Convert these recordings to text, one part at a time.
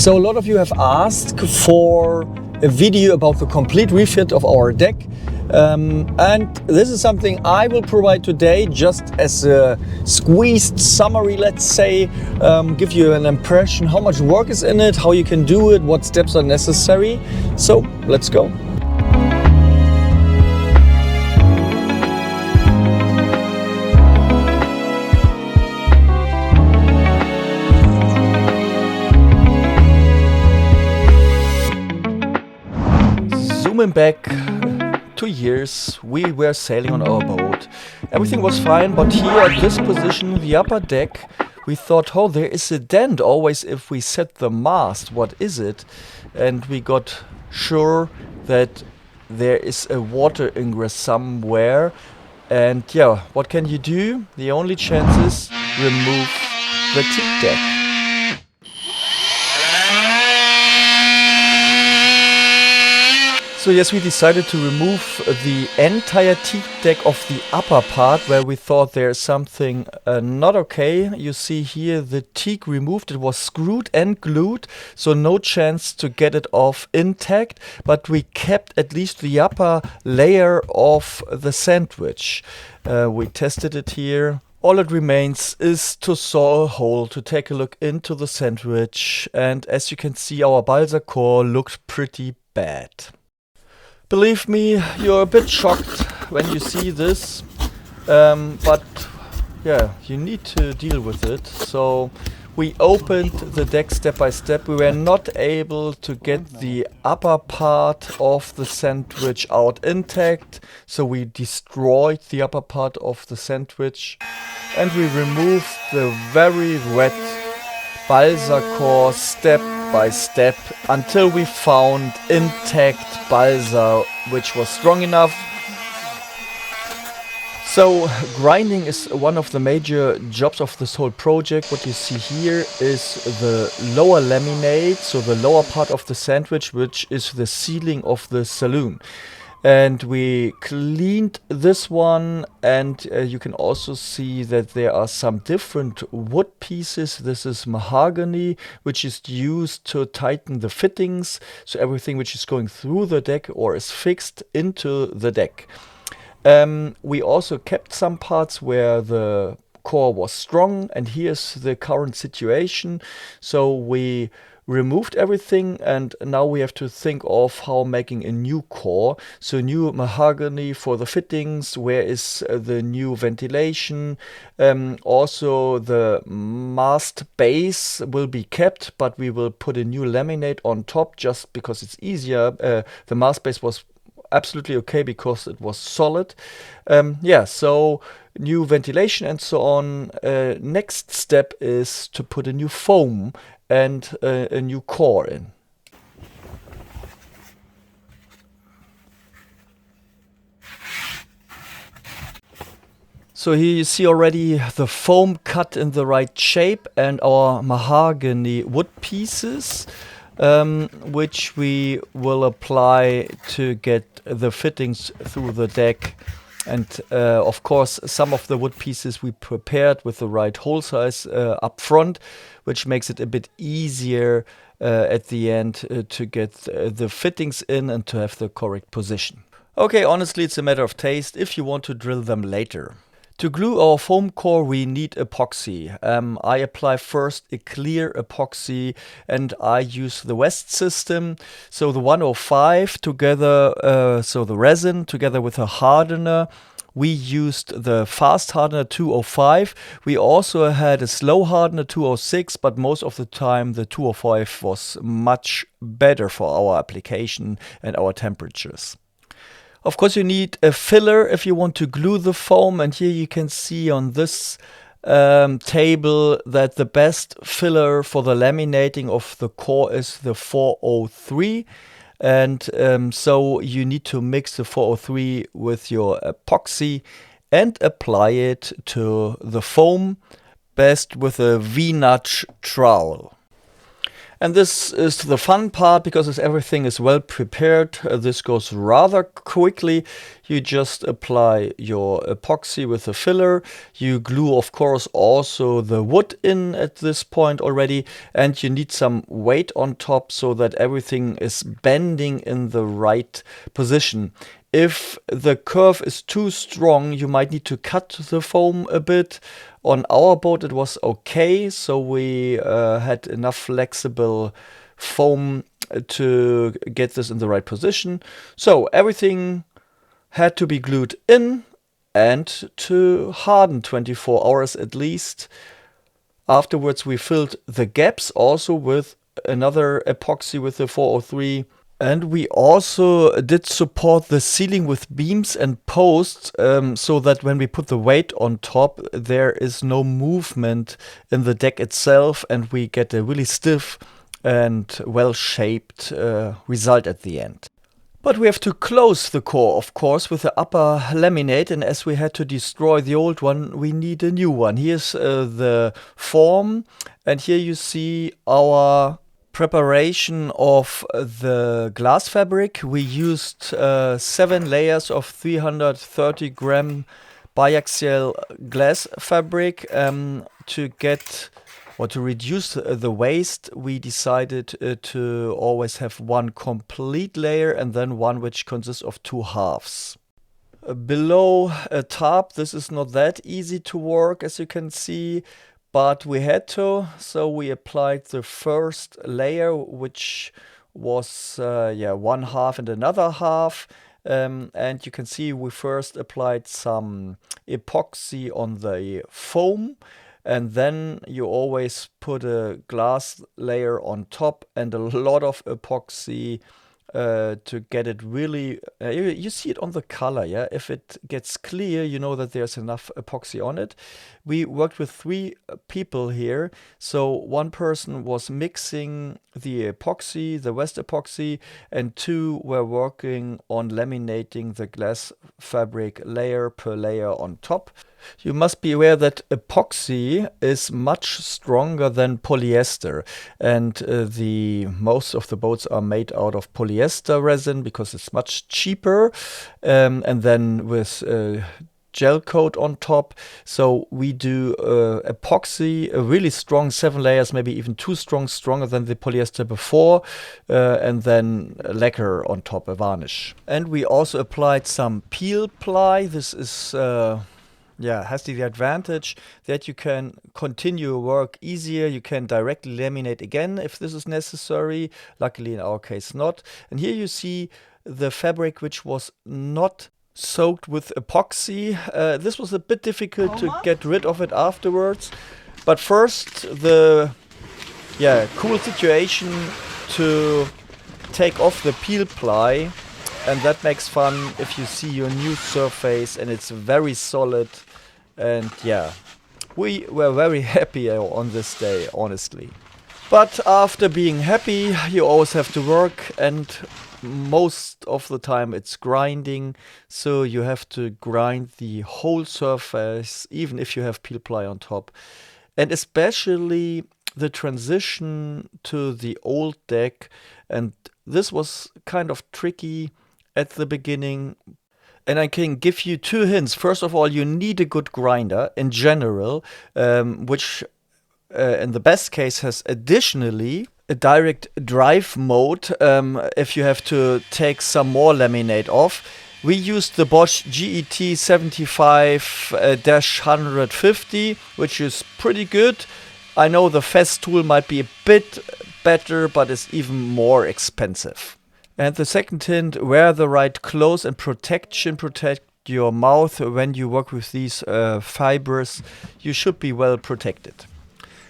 So a lot of you have asked for a video about the complete refit of our deck. And this is something I will provide today just as a squeezed summary, let's say, give you an impression how much work is in it, how you can do it, what steps are necessary. So let's go. Zooming back 2 years, we were sailing on our boat. Everything was fine, but here at this position, the upper deck, we thought, oh, there is a dent always if we set the mast. What is it? And we got sure that there is a water ingress somewhere. And yeah, what can you do? The only chance is remove the teak deck. So yes, we decided to remove the entire teak deck of the upper part where we thought there's something not okay. You see here the teak removed. It was screwed and glued, so no chance to get it off intact. But we kept at least the upper layer of the sandwich. We tested it here. All it remains is to saw a hole to take a look into the sandwich. And as you can see, our balsa core looked pretty bad. Believe me, you're a bit shocked when you see this, but yeah, you need to deal with it. So we opened the deck step by step. We were not able to get the upper part of the sandwich out intact, so we destroyed the upper part of the sandwich and we removed the very wet balsa core step by step until we found intact balsa which was strong enough. So grinding is one of the major jobs of this whole project. What you see here is the lower laminate, so the lower part of the sandwich, which is the ceiling of the saloon. And we cleaned this one, and you can also see that there are some different wood pieces. This is mahogany, which is used to tighten the fittings, so everything which is going through the deck or is fixed into the deck. We also kept some parts where the core was strong, and here's the current situation. So we removed everything, and now we have to think of how making a new core. So new mahogany for the fittings, where is the new ventilation. Also the mast base will be kept, but we will put a new laminate on top just because it's easier. The mast base was absolutely okay because it was solid. Yeah, so new ventilation and so on. Next step is to put a new foam and a new core in. So here you see already the foam cut in the right shape and our mahogany wood pieces, which we will apply to get the fittings through the deck. And of course, some of the wood pieces we prepared with the right hole size up front, which makes it a bit easier at the end to get the fittings in and to have the correct position. Okay, honestly, it's a matter of taste if you want to drill them later. To glue our foam core, we need epoxy. I apply first a clear epoxy, and I use the West system. So the 105 together, so the resin together with a hardener. We used the fast hardener 205. We also had a slow hardener 206, but most of the time the 205 was much better for our application and our temperatures. Of course, you need a filler if you want to glue the foam, and here you can see on this table that the best filler for the laminating of the core is the 403. And so you need to mix the 403 with your epoxy and apply it to the foam, best with a V-notch trowel. And this is the fun part, because as everything is well prepared, this goes rather quickly. You just apply your epoxy with the filler. You glue, of course, also the wood in at this point already. And you need some weight on top so that everything is bending in the right position. If the curve is too strong, you might need to cut the foam a bit. On our boat it was okay, so we had enough flexible foam to get this in the right position. So everything had to be glued in and to harden 24 hours at least. Afterwards we filled the gaps also with another epoxy with the 403. And we also did support the ceiling with beams and posts, so that when we put the weight on top, there is no movement in the deck itself, and we get a really stiff and well-shaped result at the end. But we have to close the core, of course, with the upper laminate, and as we had to destroy the old one, we need a new one. Here's the form, and here you see our preparation of the glass fabric. We used 7 layers of 330 gram biaxial glass fabric to get or to reduce the waste. We decided to always have one complete layer and then one which consists of 2 halves. Below a top, this is not that easy to work, as you can see. But we had to, so we applied the first layer, which was 1 half and another half. And you can see we first applied some epoxy on the foam, and then you always put a glass layer on top and a lot of epoxy to get it really, you see it on the color, yeah? If it gets clear, you know that there's enough epoxy on it. We worked with 3 people here. So one person was mixing the epoxy, the West epoxy, and 2 were working on laminating the glass fabric layer per layer on top. You must be aware that epoxy is much stronger than polyester, and most of the boats are made out of polyester resin because it's much cheaper, and then with gel coat on top. So we do epoxy, a really strong 7 layers, maybe even too strong, stronger than the polyester before, and then lacquer on top, a varnish. And we also applied some peel ply. This is has the advantage that you can continue work easier. You can directly laminate again if this is necessary. Luckily in our case not. And here you see the fabric which was not soaked with epoxy. This was a bit difficult to get rid of it afterwards. But first the cool situation to take off the peel ply, and that makes fun if you see your new surface and it's very solid. And we were very happy on this day, honestly. But after being happy, you always have to work, and most of the time it's grinding. So you have to grind the whole surface, even if you have peel ply on top. And especially the transition to the old deck. And this was kind of tricky at the beginning. And I can give you 2 hints. First of all, you need a good grinder in general, which in the best case has additionally a direct drive mode if you have to take some more laminate off. We used the Bosch GET 75-150, which is pretty good. I know the Fest tool might be a bit better, but it's even more expensive. And the second hint, wear the right clothes and protection. Protect your mouth when you work with these fibers. You should be well protected.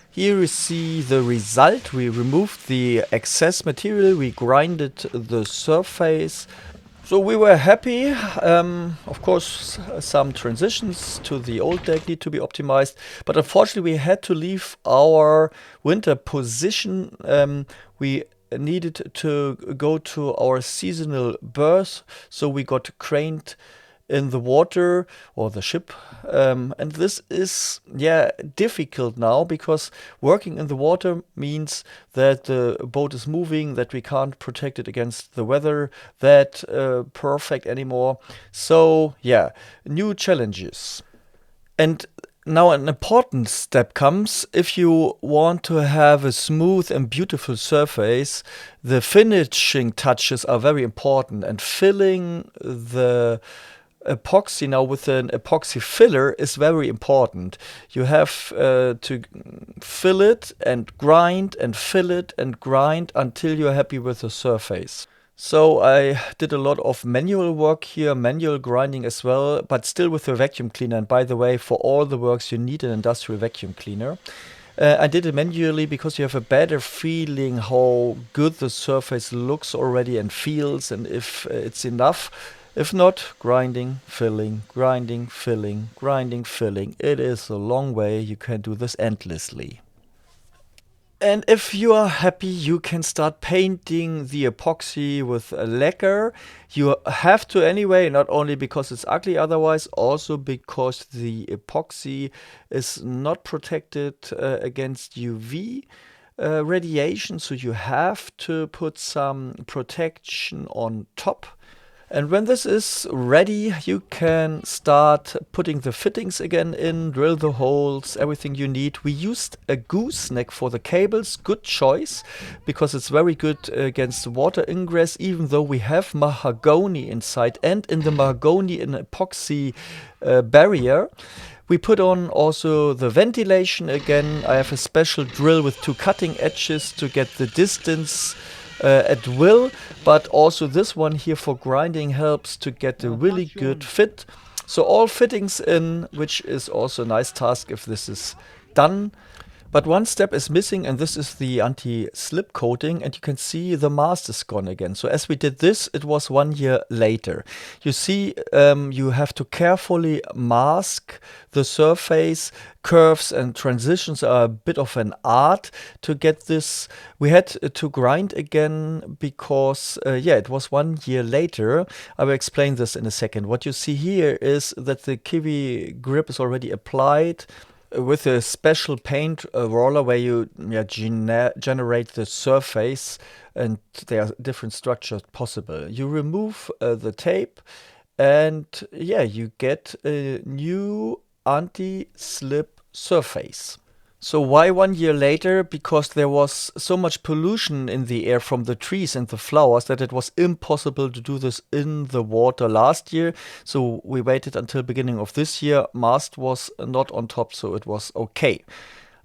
Here you see the result. We removed the excess material. We grinded the surface. So we were happy. Of course, some transitions to the old deck need to be optimized. But unfortunately, we had to leave our winter position. We needed to go to our seasonal berth, so we got craned in the water or the ship. And this is, yeah, difficult now, because working in the water means that the boat is moving, that we can't protect it against the weather that perfect anymore. So yeah, new challenges. And now an important step comes. If you want to have a smooth and beautiful surface, the finishing touches are very important, and filling the epoxy now with an epoxy filler is very important. You have to fill it and grind and fill it and grind until you're happy with the surface. So I did a lot of manual work here, manual grinding as well, but still with a vacuum cleaner. And by the way, for all the works you need an industrial vacuum cleaner. I did it manually because you have a better feeling how good the surface looks already and feels, and if it's enough. If not, grinding, filling, grinding, filling, grinding, filling. It is a long way. You can do this endlessly. And if you are happy, you can start painting the epoxy with a lacquer. You have to anyway, not only because it's ugly otherwise, also because the epoxy is not protected against UV radiation. So you have to put some protection on top. And when this is ready, you can start putting the fittings again in, drill the holes, everything you need. We used a gooseneck for the cables, good choice, because it's very good against water ingress, even though we have mahogany inside, and in the mahogany an epoxy barrier. We put on also the ventilation again. I have a special drill with 2 cutting edges to get the distance at will, but also this one here for grinding helps to get a really good fit. So all fittings in, which is also a nice task if this is done. But one step is missing, and this is the anti-slip coating, and you can see the mast is gone again. So as we did this, it was 1 year later. You see, you have to carefully mask the surface. Curves and transitions are a bit of an art to get this. We had to grind again because, yeah, it was 1 year later. I will explain this in a second. What you see here is that the kiwi grip is already applied with a special paint roller where you generate the surface, and there are different structures possible. You remove the tape, and yeah, you get a new anti-slip surface. So why 1 year later? Because there was so much pollution in the air from the trees and the flowers that it was impossible to do this in the water last year. So we waited until beginning of this year. Mast was not on top, so it was okay.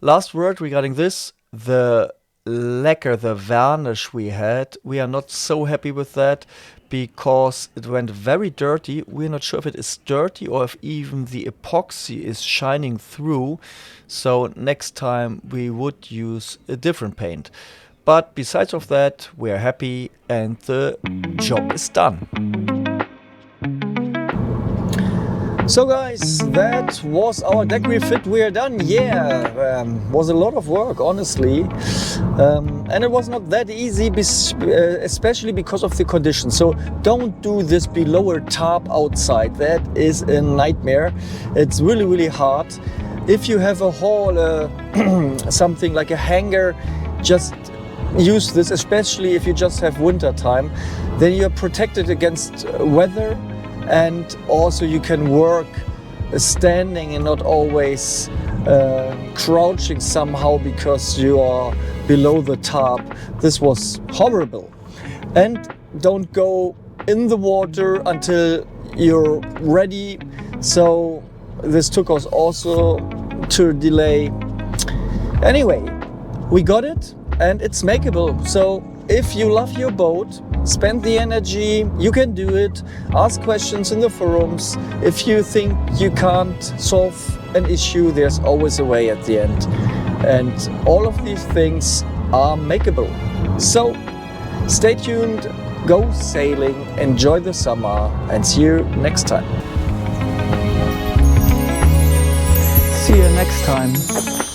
Last word regarding this, the lacquer, the varnish we had, we are not so happy with that because it went very dirty. We're not sure if it is dirty or if even the epoxy is shining through. So next time we would use a different paint. But besides of that, we are happy and the job is done. So guys, that was our deck refit. We are done. Yeah, was a lot of work, honestly, and it was not that easy, especially because of the conditions. So don't do this below a tarp outside. That is a nightmare. It's really, really hard. If you have a hall, something like a hanger, just use this, especially if you just have winter time. Then you're protected against weather. And also you can work standing and not always crouching somehow because you are below the tarp. This was horrible. And don't go in the water until you're ready. So this took us also to delay. Anyway, we got it and it's makeable. So if you love your boat, spend the energy, you can do it. Ask questions in the forums. If you think you can't solve an issue, there's always a way at the end. And all of these things are makeable. So stay tuned, go sailing, enjoy the summer, and see you next time. See you next time.